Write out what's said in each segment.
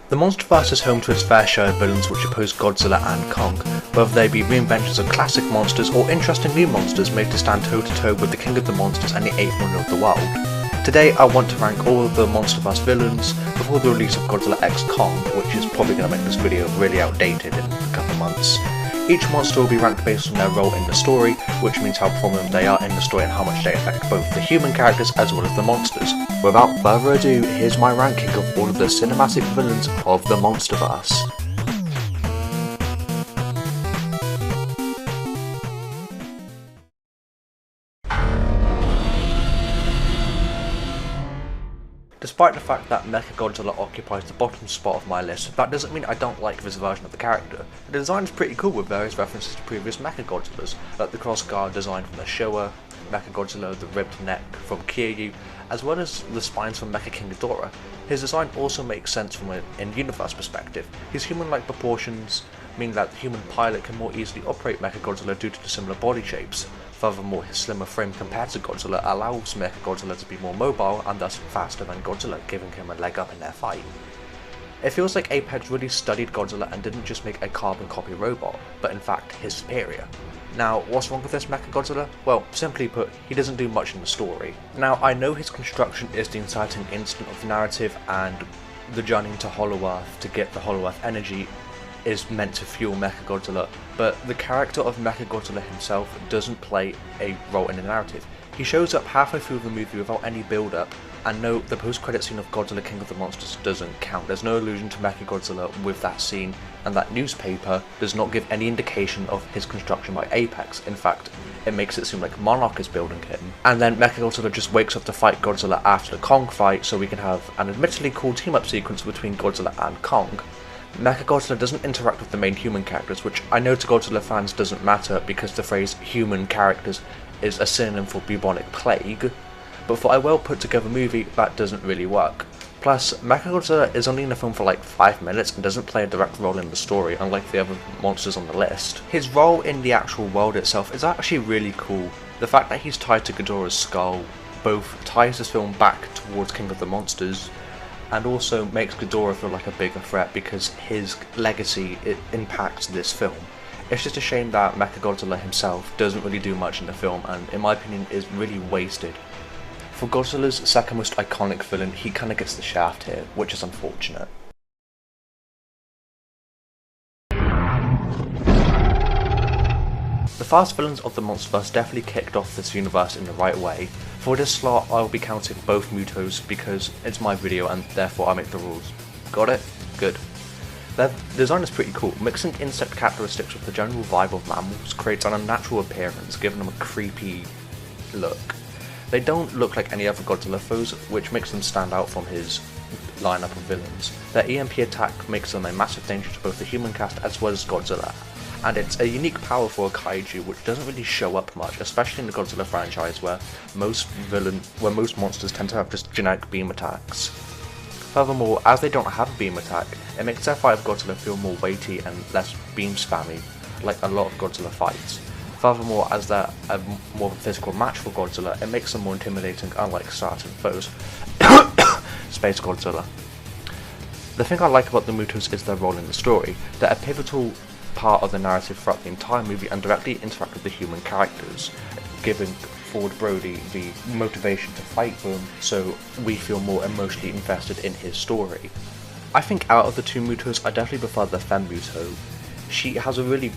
The Monsterverse is home to its fair share of villains which oppose Godzilla and Kong, whether they be reinventions of classic monsters or interesting new monsters made to stand toe to toe with the king of the monsters and the 8th wonder of the world. Today I want to rank all of the Monsterverse villains before the release of Godzilla x Kong, which is probably going to make this video really outdated in a couple months. Each monster will be ranked based on their role in the story, which means how prominent they are in the story and how much they affect both the human characters as well as the monsters. Without further ado, here's my ranking of all of the cinematic villains of the Monsterverse. Despite the fact that Mechagodzilla occupies the bottom spot of my list, that doesn't mean I don't like this version of the character. The design is pretty cool with various references to previous Mechagodzillas, like the cross-guard design from the Showa, Mechagodzilla, the ribbed neck from Kiryu, as well as the spines from Mecha King Ghidorah. His design also makes sense from an in-universe perspective. His human-like proportions mean that the human pilot can more easily operate Mechagodzilla due to the similar body shapes. Furthermore, his slimmer frame compared to Godzilla allows Mechagodzilla to be more mobile and thus faster than Godzilla, giving him a leg up in their fight. It feels like Apex really studied Godzilla and didn't just make a carbon copy robot, but in fact his superior. Now, what's wrong with this Mechagodzilla? Well, simply put, he doesn't do much in the story. Now, I know his construction is the inciting incident of the narrative, and the journey into Hollow-Earth to get the Hollow-Earth energy is meant to fuel Mechagodzilla, but the character of Mechagodzilla himself doesn't play a role in the narrative. He shows up halfway through the movie without any build-up, and no, the post-credit scene of Godzilla King of the Monsters doesn't count. There's no allusion to Mechagodzilla with that scene, and that newspaper does not give any indication of his construction by Apex. In fact, it makes it seem like Monarch is building him. And then Mechagodzilla just wakes up to fight Godzilla after the Kong fight, so we can have an admittedly cool team-up sequence between Godzilla and Kong. Mechagodzilla doesn't interact with the main human characters, which I know to Godzilla fans doesn't matter because the phrase human characters is a synonym for bubonic plague, but for a well put together movie that doesn't really work. Plus, Mechagodzilla is only in the film for like 5 minutes and doesn't play a direct role in the story, unlike the other monsters on the list. His role in the actual world itself is actually really cool. The fact that he's tied to Ghidorah's skull both ties this film back towards King of the Monsters, and also makes Ghidorah feel like a bigger threat because his legacy impacts this film. It's just a shame that Mechagodzilla himself doesn't really do much in the film, and in my opinion is really wasted. For Godzilla's second most iconic villain, he kinda gets the shaft here, which is unfortunate. The fast villains of the Monsterverse definitely kicked off this universe in the right way. For this slot, I'll be counting both Mutos because it's my video and therefore I make the rules. Got it? Good. Their design is pretty cool. Mixing insect characteristics with the general vibe of mammals creates an unnatural appearance, giving them a creepy look. They don't look like any other Godzilla foes, which makes them stand out from his lineup of villains. Their EMP attack makes them a massive danger to both the human cast as well as Godzilla, and it's a unique power for a kaiju which doesn't really show up much, especially in the Godzilla franchise where most monsters tend to have just generic beam attacks. Furthermore, as they don't have a beam attack, it makes their fight of Godzilla feel more weighty and less beam spammy, like a lot of Godzilla fights. Furthermore, as they're more of a physical match for Godzilla, it makes them more intimidating, unlike certain foes. Space Godzilla. The thing I like about the Mutos is their role in the story. They're a pivotal part of the narrative throughout the entire movie and directly interact with the human characters, giving Ford Brody the motivation to fight them, so we feel more emotionally invested in his story. I think out of the two Mutos, I definitely prefer the Femme Muto. She has a really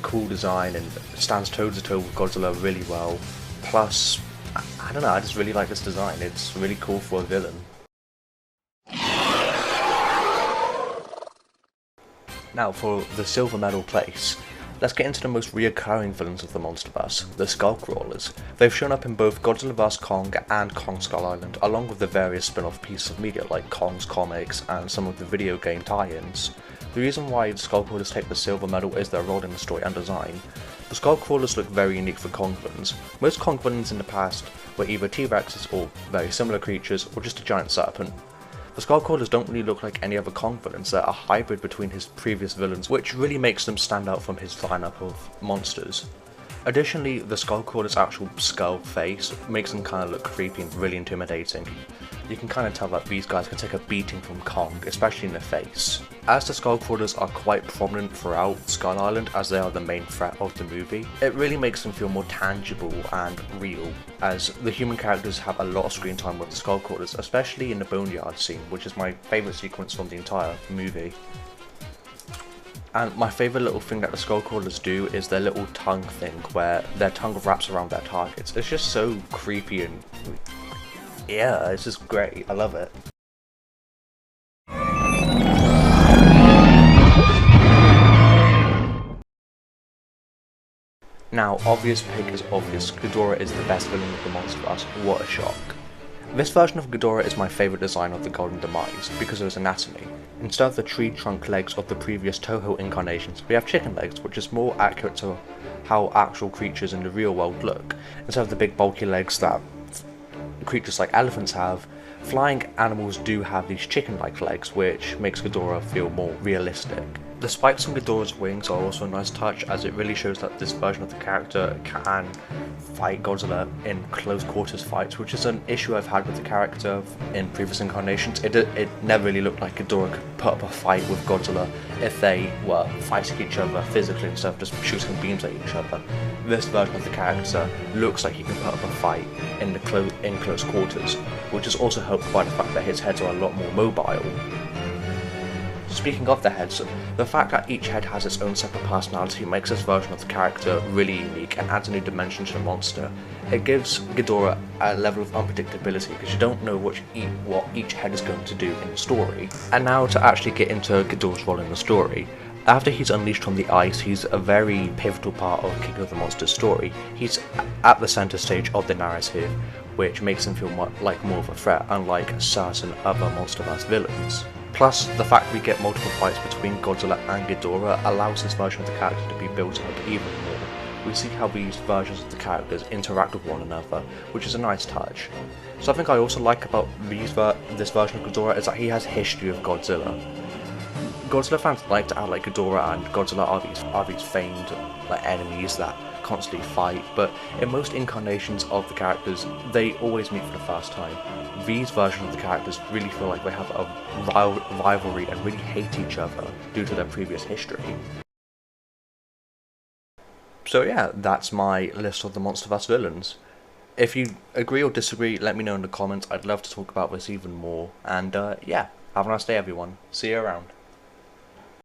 cool design and stands toe to toe with Godzilla really well. Plus, I don't know, I just really like this design. It's really cool for a villain. Now for the silver medal place. Let's get into the most reoccurring villains of the Monsterverse, the Skull Crawlers. They've shown up in both Godzilla vs Kong and Kong Skull Island, along with the various spin-off pieces of media like Kong's comics and some of the video game tie-ins. The reason why the Skull Crawlers take the silver medal is their role in the story and design. The Skull Crawlers look very unique for Kong villains. Most Kong villains in the past were either T-Rexes or very similar creatures, or just a giant serpent. The Skullcrawlers don't really look like any other Kong villains. They're a hybrid between his previous villains, which really makes them stand out from his lineup of monsters. Additionally, the Skullcrawler's actual skull face makes them kind of look creepy and really intimidating. You can kind of tell that these guys can take a beating from Kong, especially in the face. As the Skullcrawlers are quite prominent throughout Skull Island, as they are the main threat of the movie, it really makes them feel more tangible and real, as the human characters have a lot of screen time with the Skullcrawlers, especially in the Boneyard scene, which is my favourite sequence from the entire movie. And my favourite little thing that the Skullcrawlers do is their little tongue thing, where their tongue wraps around their targets. It's just so creepy and yeah, it's just great. I love it. Now, obvious pick is obvious. Ghidorah is the best villain of the Monsterverse. What a shock. This version of Ghidorah is my favourite design of the Golden Demise because of his anatomy. Instead of the tree trunk legs of the previous Toho incarnations, we have chicken legs, which is more accurate to how actual creatures in the real world look. Instead of the big bulky legs that creatures like elephants have, flying animals do have these chicken-like legs, which makes Ghidorah feel more realistic. The spikes on Ghidorah's wings are also a nice touch, as it really shows that this version of the character can fight Godzilla in close quarters fights, which is an issue I've had with the character in previous incarnations. It never really looked like Ghidorah could put up a fight with Godzilla if they were fighting each other physically instead of just shooting beams at each other. This version of the character looks like he can put up a fight in close quarters, which is also helped by the fact that his heads are a lot more mobile. Speaking of the heads, the fact that each head has its own separate personality makes this version of the character really unique and adds a new dimension to the monster. It gives Ghidorah a level of unpredictability because you don't know what each head is going to do in the story. And now to actually get into Ghidorah's role in the story. After he's unleashed from the ice, he's a very pivotal part of King of the Monsters' story. He's at the centre stage of the narrative, which makes him feel like more of a threat, unlike certain other Monsterverse villains. Plus, the fact we get multiple fights between Godzilla and Ghidorah allows this version of the character to be built up even more. We see how these versions of the characters interact with one another, which is a nice touch. Something I also like about this version of Ghidorah is that he has history of Godzilla. Godzilla fans like to act like Ghidorah and Godzilla are these famed enemies that constantly fight, but in most incarnations of the characters, they always meet for the first time. These versions of the characters really feel like they have a rivalry and really hate each other due to their previous history. So yeah, that's my list of the Monsterverse villains. If you agree or disagree, let me know in the comments. I'd love to talk about this even more. And yeah, have a nice day everyone. See you around.